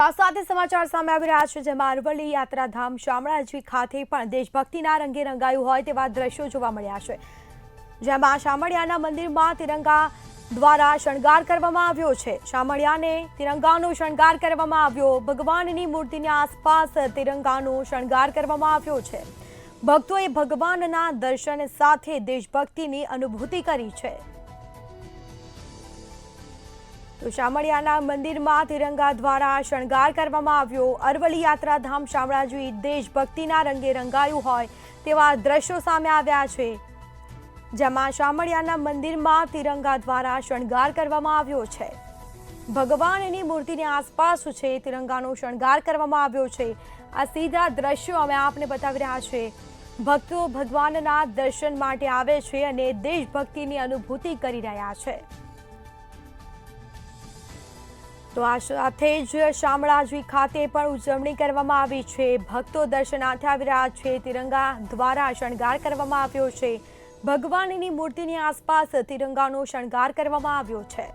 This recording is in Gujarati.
આ સાથે સમાચાર સામે આવી રહ્યા છે, જેમાં અરવલ્લી યાત્રાધામ શામળાજી ખાતે પણ દેશભક્તિના રંગે રંગાયું હોય તેવા દ્રશ્યો જોવા મળ્યા છે, જેમાં શામળિયાના મંદિરમાં તિરંગા દ્વારા શણગાર કરવામાં આવ્યો છે। શામળિયાને તિરંગાનો શણગાર કરવામાં આવ્યો। ભગવાનની મૂર્તિની આસપાસ તિરંગાનો શણગાર કરવામાં આવ્યો છે। ભક્તોએ ભગવાનના દર્શન સાથે દેશભક્તિની અનુભૂતિ કરી છે। તો શામળિયાના મંદિરમાં તિરંગા દ્વારા શણગાર કરવામાં આવ્યો। અરવલ્લી યાત્રાધામ શામળાજી દેશભક્તિના રંગે રંગાયું હોય તેવા દ્રશ્યો સામે આવ્યા છે, જેમાં શામળિયાના મંદિરમાં તિરંગા દ્વારા શણગાર કરવામાં આવ્યો છે। ભગવાનની મૂર્તિની આસપાસ છે તિરંગાનો શણગાર કરવામાં આવ્યો છે। આ સીધા દ્રશ્યો અમે આપને બતાવી રહ્યા છે। ભક્તો ભગવાનના દર્શન માટે આવે છે અને દેશભક્તિની અનુભૂતિ કરી રહ્યા છે। તો આ સાથે જ શામળાજી ખાતે પણ ઉજવણી કરવામાં આવી છે। ભક્તો દર્શનાર્થે આવી રહ્યા છે। તિરંગા દ્વારા શણગાર કરવામાં આવ્યો છે। ભગવાનની મૂર્તિની આસપાસ તિરંગાનો શણગાર કરવામાં આવ્યો છે।